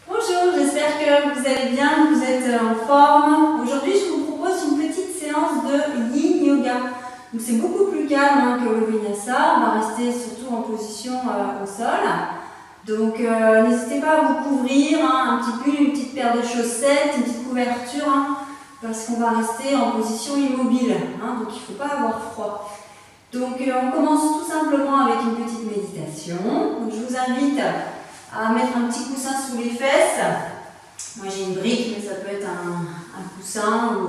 Bonjour, j'espère que vous allez bien, que vous êtes en forme. Aujourd'hui, je vous propose une petite séance de Yin Yoga. Donc c'est beaucoup plus calme que le Vinyasa. On va rester surtout en position au sol. Donc n'hésitez pas à vous couvrir un petit pull, une petite paire de chaussettes, une petite couverture, parce qu'on va rester en position immobile. Donc il ne faut pas avoir froid. Donc on commence tout simplement avec une petite méditation. Donc, je vous invite à mettre un petit coussin sous les fesses. Moi j'ai une brique, mais ça peut être un coussin.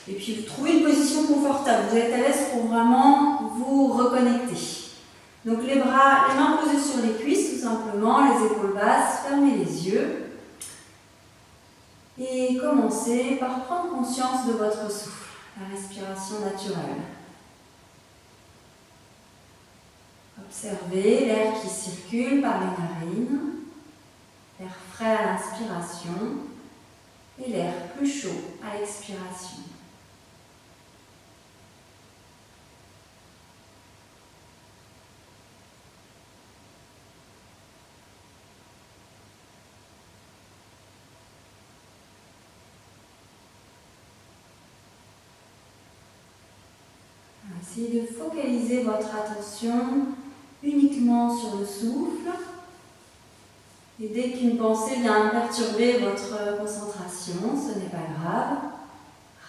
Et puis trouvez une position confortable. Vous êtes à l'aise pour vraiment vous reconnecter. Donc les mains posées sur les cuisses tout simplement, les épaules basses, fermez les yeux. Et commencez par prendre conscience de votre souffle, la respiration naturelle. Observez l'air qui circule par les narines, l'air frais à l'inspiration et l'air plus chaud à l'expiration. Essayez de focaliser votre attention uniquement sur le souffle. Et dès qu'une pensée vient perturber votre concentration, ce n'est pas grave.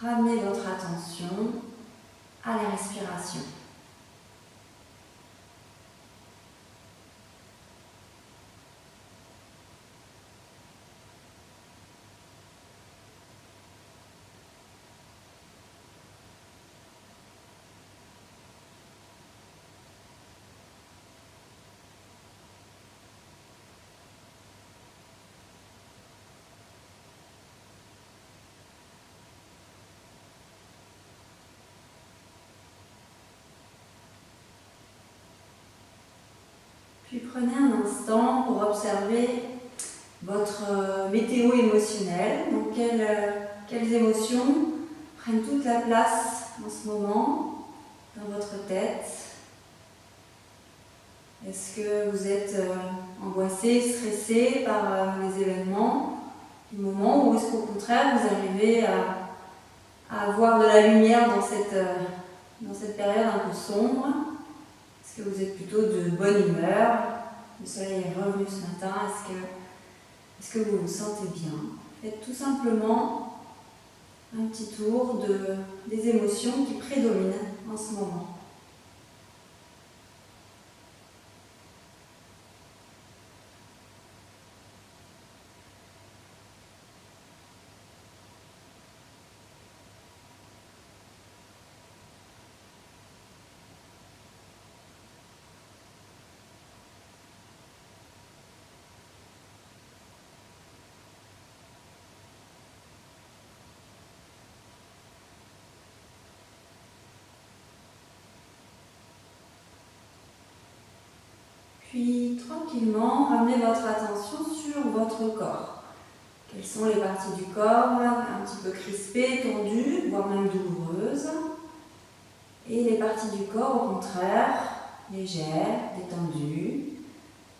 Ramenez votre attention à la respiration. Puis prenez un instant pour observer votre météo émotionnelle. Donc quelles émotions prennent toute la place en ce moment dans votre tête? Est-ce que vous êtes angoissé, stressé par les événements du moment, ou est-ce qu'au contraire vous arrivez à avoir de la lumière dans cette période un peu sombre? Est-ce que vous êtes plutôt de bonne humeur? Le soleil est revenu ce matin. Est-ce que vous vous sentez bien? Faites tout simplement un petit tour des émotions qui prédominent en ce moment. Puis tranquillement, ramenez votre attention sur votre corps. Quelles sont les parties du corps un petit peu crispées, tendues, voire même douloureuses? Et les parties du corps, au contraire, légères, détendues,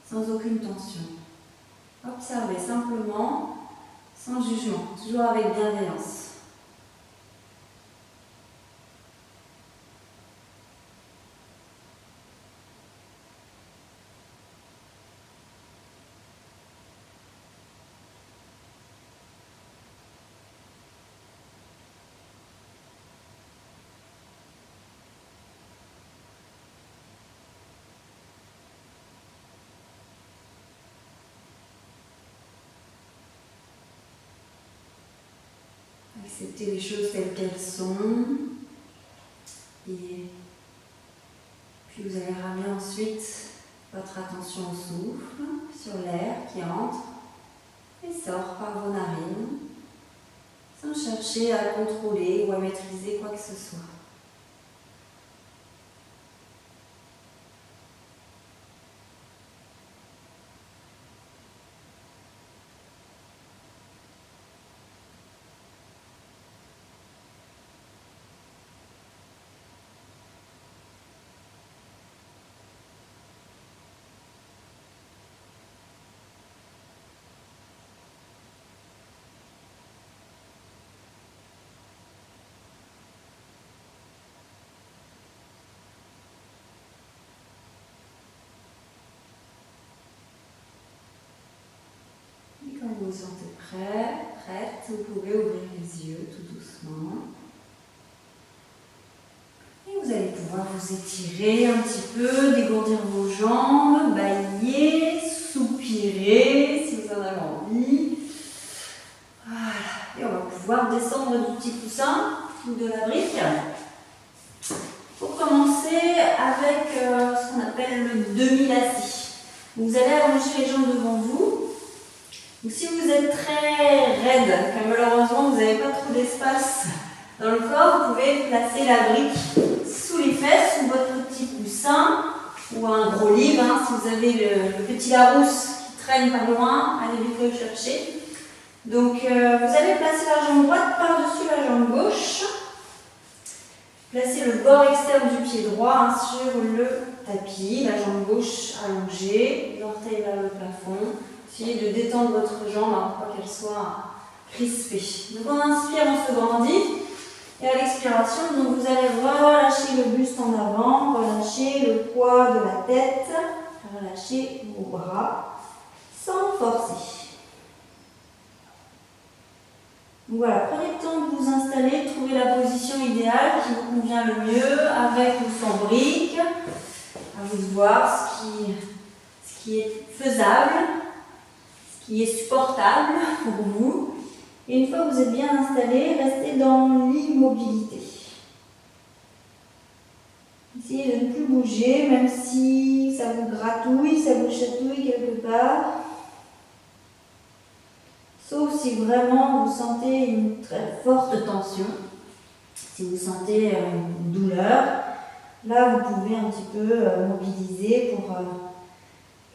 sans aucune tension. Observez simplement, sans jugement, toujours avec bienveillance. Acceptez les choses telles qu'elles sont. Et puis vous allez ramener ensuite votre attention au souffle, sur l'air qui entre et sort par vos narines, sans chercher à contrôler ou à maîtriser quoi que ce soit. vous vous sentez prêt, prête, vous pouvez ouvrir les yeux tout doucement. Et vous allez pouvoir vous étirer un petit peu, dégourdir vos jambes, bâiller, soupirer si vous en avez envie. Voilà. Et on va pouvoir descendre du petit coussin ou de la brique. Pour commencer avec ce qu'on appelle le demi-lacet. Vous allez allonger les jambes devant vous. Donc, si vous êtes très raide, car malheureusement vous n'avez pas trop d'espace dans le corps, vous pouvez placer la brique sous les fesses, sous votre petit coussin ou un gros livre. Hein, si vous avez le petit Larousse qui traîne par loin, allez vite le chercher. Donc vous allez placer la jambe droite par-dessus la jambe gauche. Placez le bord externe du pied droit hein, sur le tapis, la jambe gauche allongée, l'orteil vers le plafond. Essayez de détendre votre jambe hein, pour pas qu'elle soit crispée. Donc on inspire, on se grandit. Et à l'expiration, donc vous allez relâcher le buste en avant, relâcher le poids de la tête, relâcher vos bras sans forcer. Donc voilà, prenez le temps de vous installer, trouvez la position idéale qui vous convient le mieux, avec ou sans briques. À vous de voir ce qui est faisable, ce qui est supportable pour vous. Et une fois que vous êtes bien installé, restez dans l'immobilité. Essayez de ne plus bouger, même si ça vous gratouille, ça vous chatouille quelque part. Sauf si vraiment vous sentez une très forte tension, si vous sentez une douleur, là vous pouvez un petit peu mobiliser pour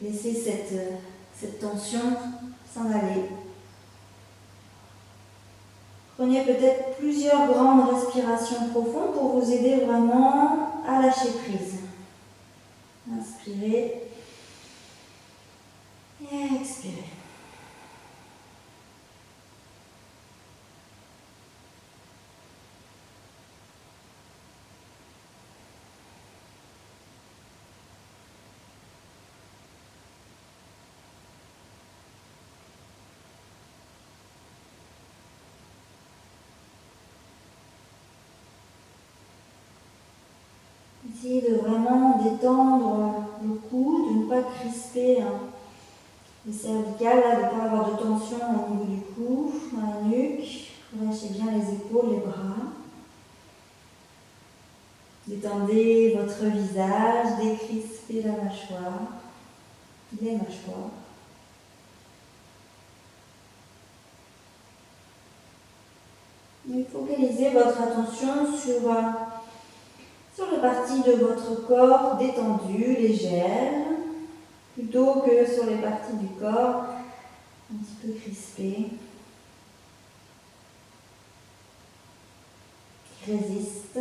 laisser cette tension s'en aller. Prenez peut-être plusieurs grandes respirations profondes pour vous aider vraiment à lâcher prise. Inspirez et expirez. Essayez de vraiment détendre le cou, de ne pas crisper les cervicales, de ne pas avoir de tension au niveau du cou, dans la nuque. Relâchez bien les épaules, les bras. Détendez votre visage, décrispez la mâchoire, les mâchoires. Et focalisez votre attention sur les parties de votre corps détendues, légères, plutôt que sur les parties du corps un petit peu crispées, qui résistent.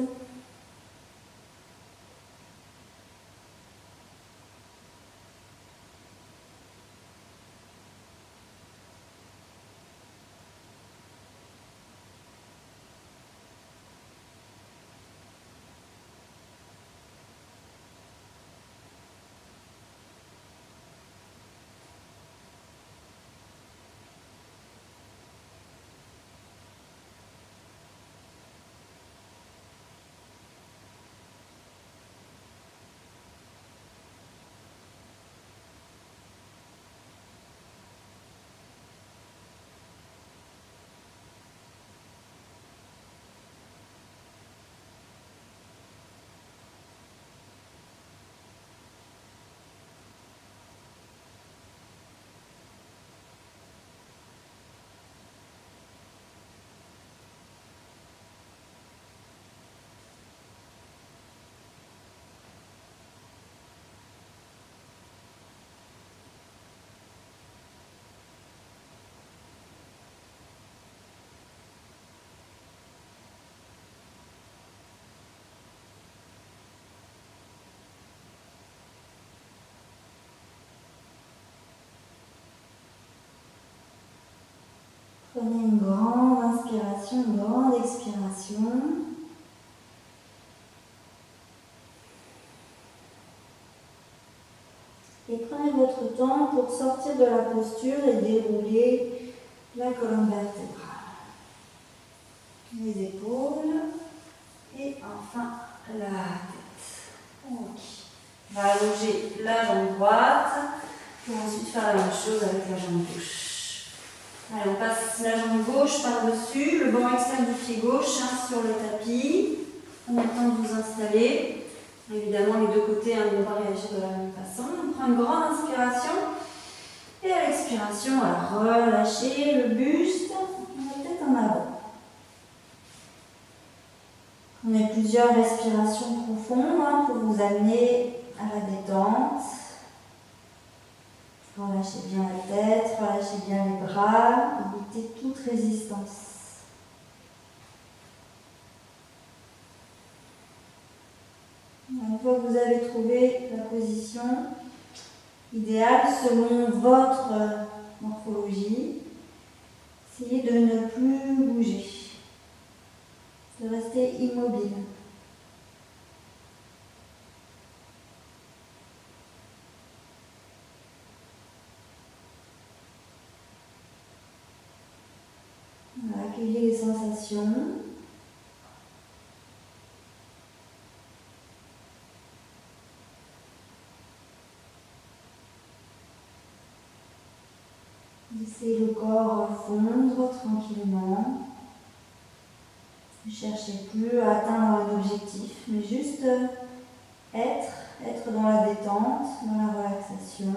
Prenez une grande inspiration, une grande expiration. Et prenez votre temps pour sortir de la posture et dérouler la colonne vertébrale, les épaules et enfin la tête. Ok. On va allonger la jambe droite pour ensuite faire la même chose avec la jambe gauche. Allez, on passe la jambe gauche par-dessus, le banc externe du pied gauche sur le tapis. En même temps de vous installer. Évidemment, les deux côtés ne vont pas réagir de la même façon. On prend une grande inspiration. Et à l'expiration, relâchez le buste, la tête en avant. Prenez plusieurs respirations profondes pour vous amener à la détente. Relâchez bien la tête, relâchez bien les bras, évitez toute résistance. Une fois que vous avez trouvé la position idéale selon votre morphologie, essayez de ne plus bouger, de rester immobile. Accueillez les sensations. Laissez le corps fondre tranquillement. Ne cherchez plus à atteindre un objectif, mais juste être dans la détente, dans la relaxation,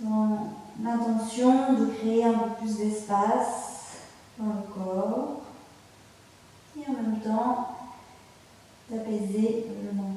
dans l'intention de créer un peu plus d'espace dans le corps et en même temps d'apaiser le mental.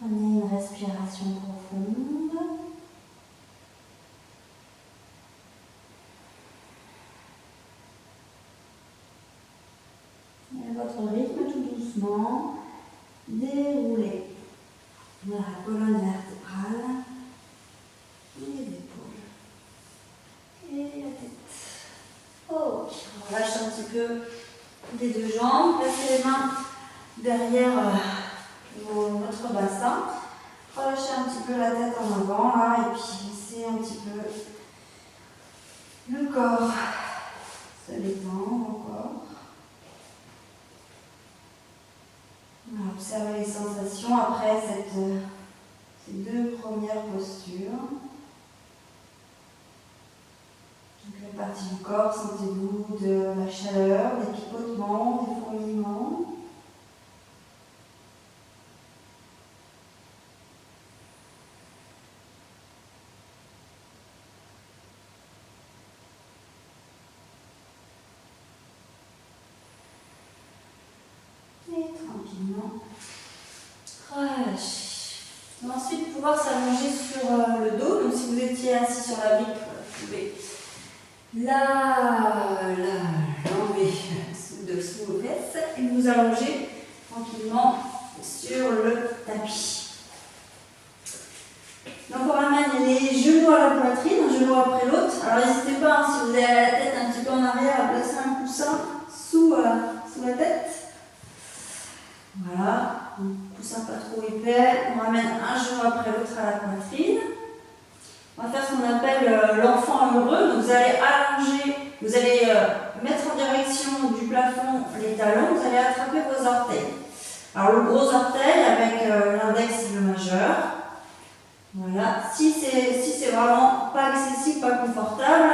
Prenez une respiration profonde. Et à votre rythme, tout doucement, déroulez la colonne vertébrale, les épaules et la tête. Ok, on relâche un petit peu les deux jambes, placez les mains derrière votre bassin. Relâchez un petit peu la tête en avant là, et puis laissez un petit peu le corps se détendre encore. Voilà, observez les sensations après ces deux premières postures. Dans quelle partie du corps sentez-vous de la chaleur, des picotements, des fourmillements? tranquillement. Relâchez. Ensuite, pouvoir s'allonger sur le dos. Donc, si vous étiez assis sur la brique, vous pouvez l'enlever sous vos fesses et vous allonger tranquillement sur le tapis. Donc, on ramène les genoux à la poitrine, un genou après l'autre. Alors, n'hésitez pas, hein, si vous avez la tête un petit peu en arrière, à placer un coussin sous la tête. Voilà, un coussin pas trop épais. On ramène un genou après l'autre à la poitrine. On va faire ce qu'on appelle l'enfant heureux. Donc vous allez allonger, vous allez mettre en direction du plafond les talons, vous allez attraper vos orteils. Alors le gros orteil avec l'index et le majeur. Voilà. Si c'est vraiment pas accessible, pas confortable,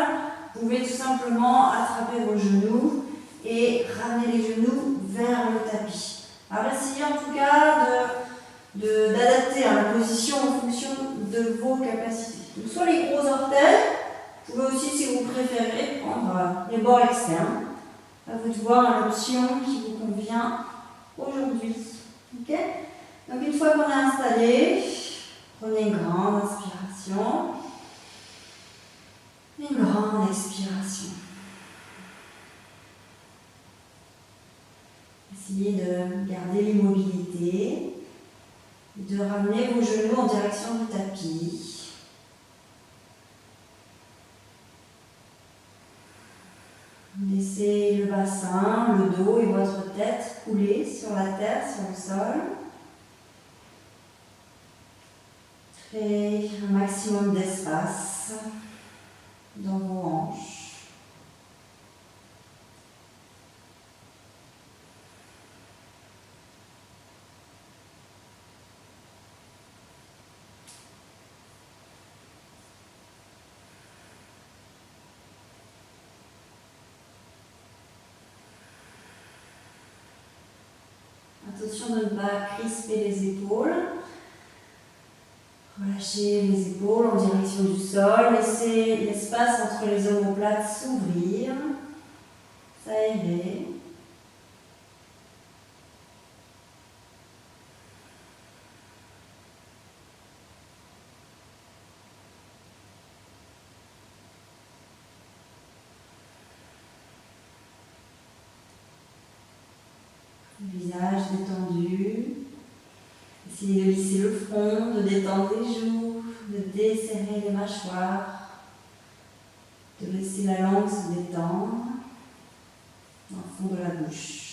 vous pouvez tout simplement attraper vos genoux et ramener les genoux vers le tapis. Alors essayez en tout cas d'adapter la position en fonction de vos capacités. Donc soit les gros orteils, vous pouvez aussi, si vous préférez, prendre les bords externes. À vous de voir l'option qui vous convient aujourd'hui. Okay. Donc une fois qu'on est installé, prenez une grande inspiration, une grande expiration. Essayez de garder l'immobilité, de ramener vos genoux en direction du tapis. Laissez le bassin, le dos et votre tête couler sur la terre, sur le sol. Créez un maximum d'espace dans vos hanches. Attention de ne pas crisper les épaules. Relâchez les épaules en direction du sol. Laissez l'espace entre les omoplates s'ouvrir, s'aérer. Le visage détendu. Essayez de lisser le front, de détendre les joues, de desserrer les mâchoires, de laisser la langue se détendre dans le fond de la bouche.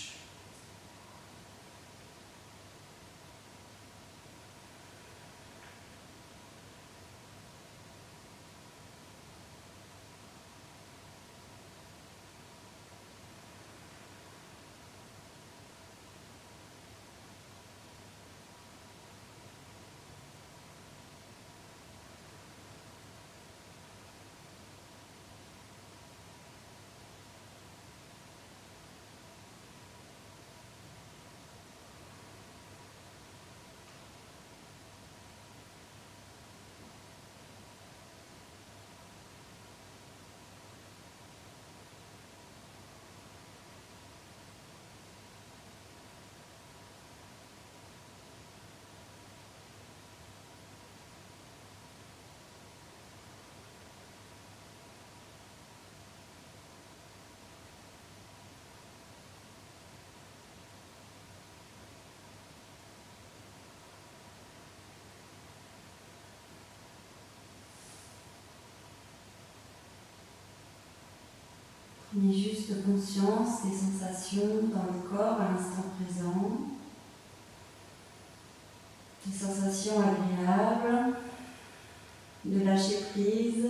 Prenez juste conscience des sensations dans le corps à l'instant présent. Des sensations agréables, de lâcher prise.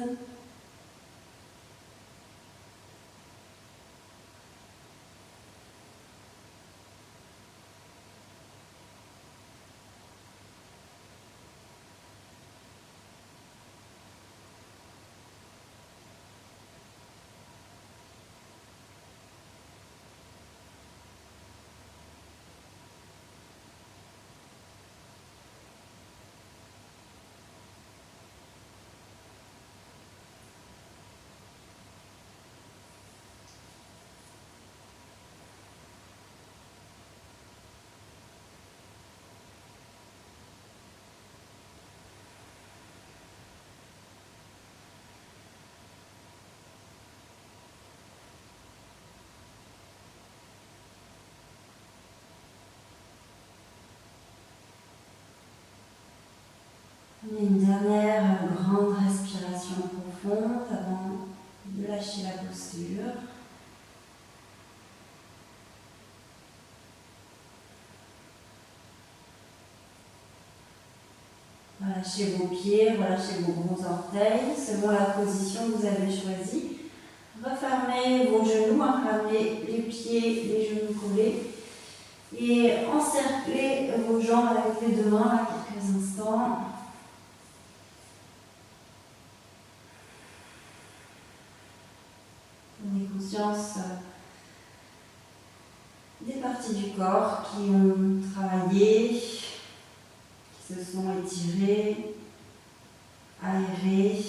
Prenez une dernière grande respiration profonde avant de lâcher la posture. Relâchez vos pieds, relâchez vos gros orteils selon la position que vous avez choisie. Refermez vos genoux, ramenez les pieds, les genoux collés et encerclez vos jambes avec les deux mains à quelques instants. Prenez conscience des parties du corps qui ont travaillé, qui se sont étirées, aérées.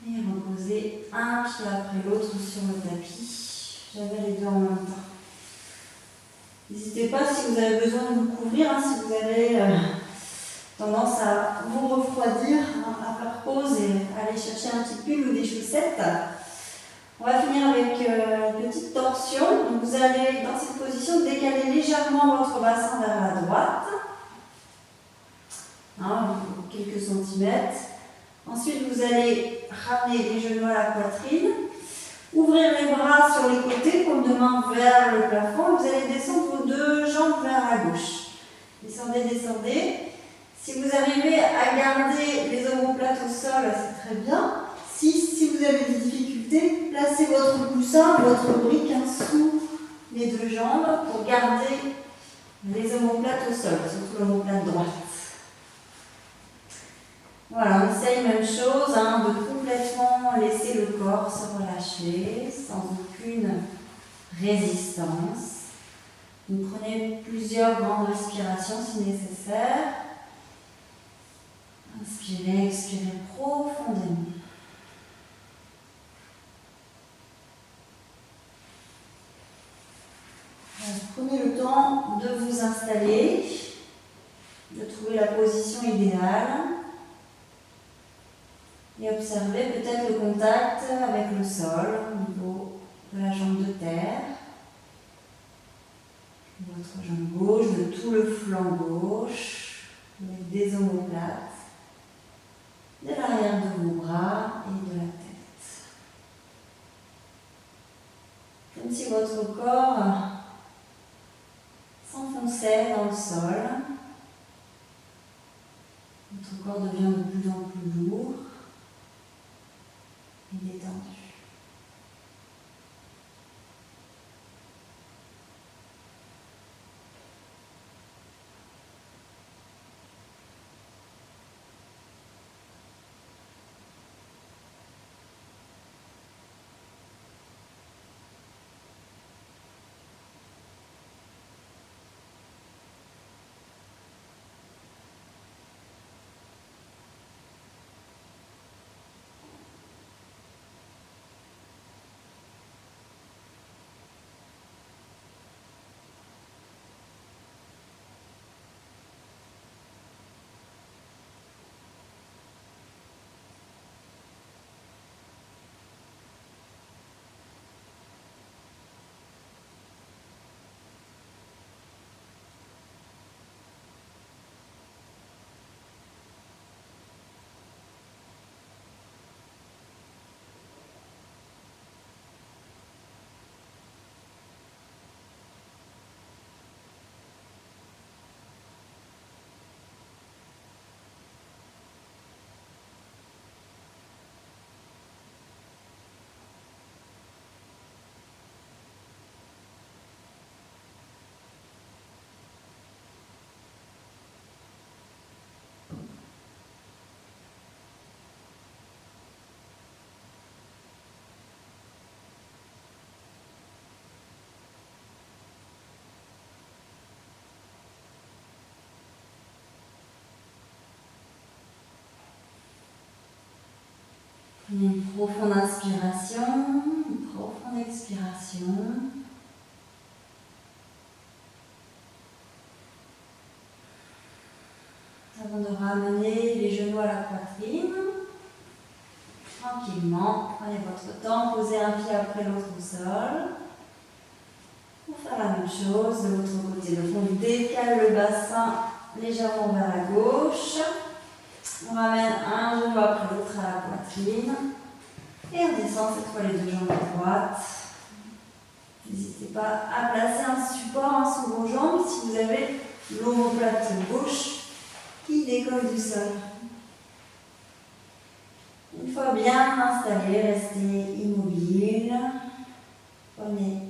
Et reposez un pied après l'autre sur le tapis. J'avais les deux en même temps. N'hésitez pas si vous avez besoin de vous couvrir, si vous avez tendance à vous refroidir, à faire pause et aller chercher un petit pull ou des chaussettes. On va finir avec une petite torsion. Donc vous allez, dans cette position, décaler légèrement votre bassin vers la droite, quelques centimètres. Ensuite, vous allez ramener les genoux à la poitrine, ouvrir les bras sur les côtés, comme deux mains vers le plafond. Vous allez descendre vos deux jambes vers la gauche. Descendez, descendez. Si vous arrivez à garder les omoplates au sol, c'est très bien. Si vous avez des difficultés, placez votre coussin, votre brique sous les deux jambes pour garder les omoplates au sol, surtout l'omoplate droite. Voilà, on essaye même chose, de complètement laisser le corps se relâcher sans aucune résistance. Vous prenez plusieurs grandes respirations si nécessaire. Inspirez, expirez profondément. Prenez le temps de vous installer, de trouver la position idéale. Et observez peut-être le contact avec le sol au niveau de la jambe de terre, votre jambe gauche, de tout le flanc gauche, avec des omoplates, de l'arrière de vos bras et de la tête. Comme si votre corps s'enfonçait dans le sol. Votre corps devient de plus en plus lourd et détendu. Prenez une profonde inspiration, une profonde expiration. Avant de ramener les genoux à la poitrine, tranquillement, prenez votre temps, posez un pied après l'autre au sol. Vous faire la même chose de l'autre côté. Donc on décale le bassin légèrement vers la gauche. On ramène un genou après l'autre à la poitrine. Et on descend cette fois les deux jambes à droite. N'hésitez pas à placer un support sous vos jambes si vous avez l'omoplate gauche qui décolle du sol. Une fois bien installé, restez immobile. Prenez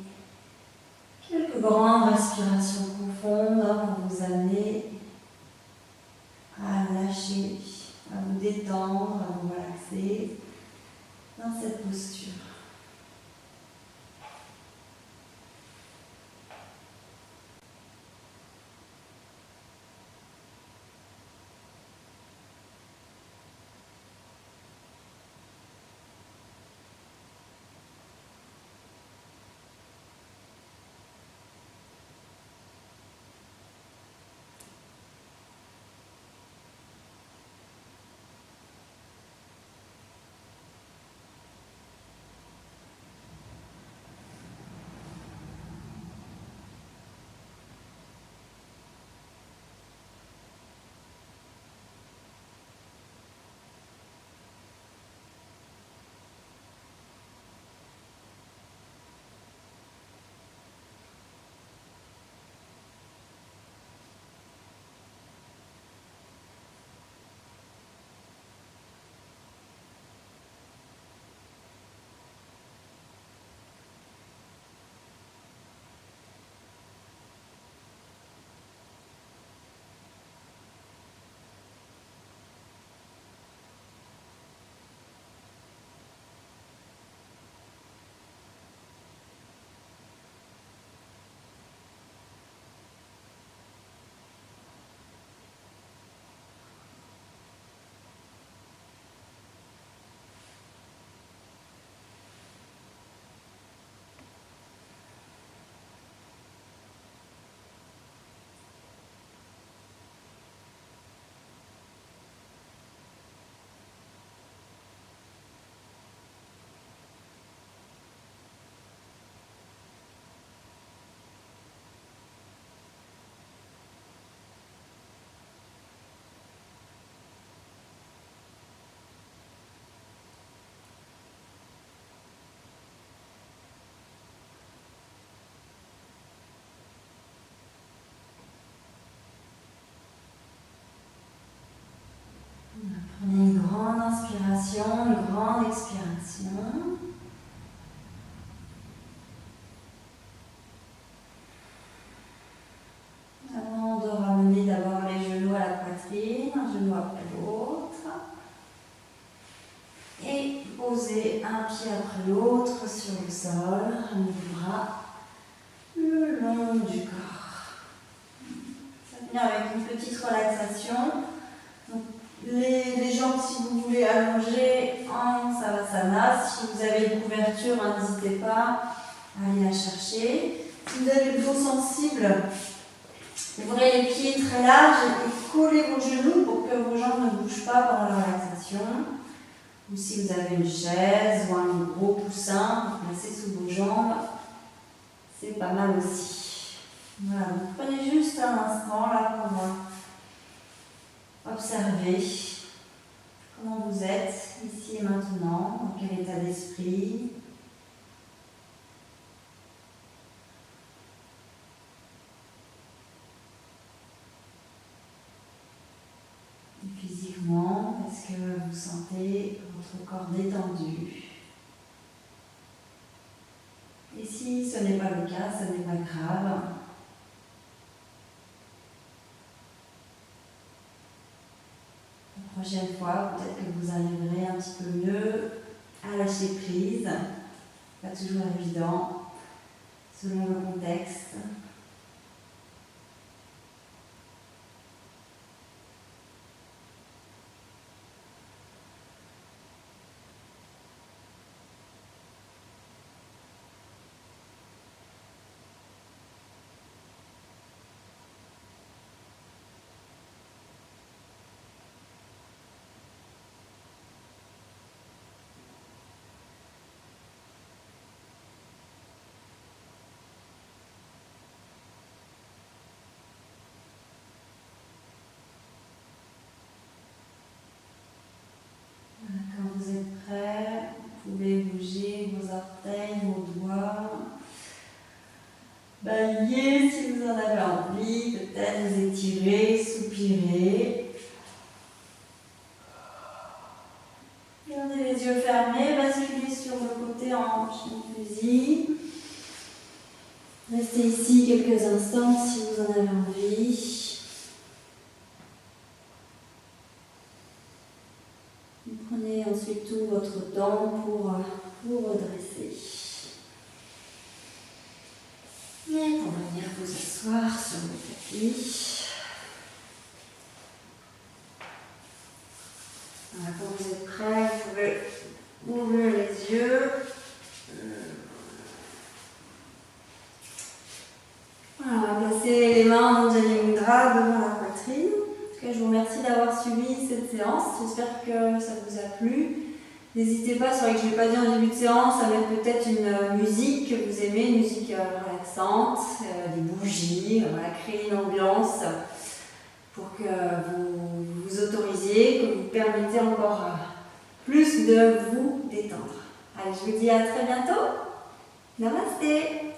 quelques grandes respirations profondes pour vous amener à lâcher, à vous détendre, à vous relaxer dans cette posture. Prenez une grande inspiration, une grande expiration. Avant de ramener d'abord les genoux à la poitrine, un genou après l'autre. Et poser un pied après l'autre sur le sol, ramenez les bras le long du corps. Ça va venir avec une petite relaxation. Donc, les jambes, si vous voulez allonger en Savasana. Si vous avez une couverture, n'hésitez pas à aller la chercher. Si vous avez le dos sensible, ouvrez les pieds très larges et collez vos genoux pour que vos jambes ne bougent pas pendant la relaxation. Ou si vous avez une chaise ou un gros coussin, vous placez sous vos jambes, c'est pas mal aussi. Voilà, donc prenez juste un instant là pour observer comment vous êtes ici et maintenant, dans quel état d'esprit. Et physiquement, est-ce que vous sentez votre corps détendu? Et si ce n'est pas le cas, ce n'est pas grave. La prochaine fois, peut-être que vous arriverez un petit peu mieux à lâcher prise. Pas toujours évident, selon le contexte. Shinfuzi. Restez ici quelques instants si vous en avez envie. Prenez ensuite tout votre temps pour vous redresser. Et pour venir vous asseoir sur le tapis. Voilà, quand vous êtes prêt, vous pouvez ouvrir les yeux. Voilà, on va placer les mains dans Jai Mudra devant la poitrine. En tout cas, je vous remercie d'avoir suivi cette séance. J'espère que ça vous a plu. N'hésitez pas, c'est vrai que je ne l'ai pas dit en début de séance, à mettre peut-être une musique que vous aimez, une musique relaxante, des bougies, voilà, créer une ambiance pour que vous vous autorisiez, que vous permettez encore plus de vous détendre. Allez, je vous dis à très bientôt. Namasté.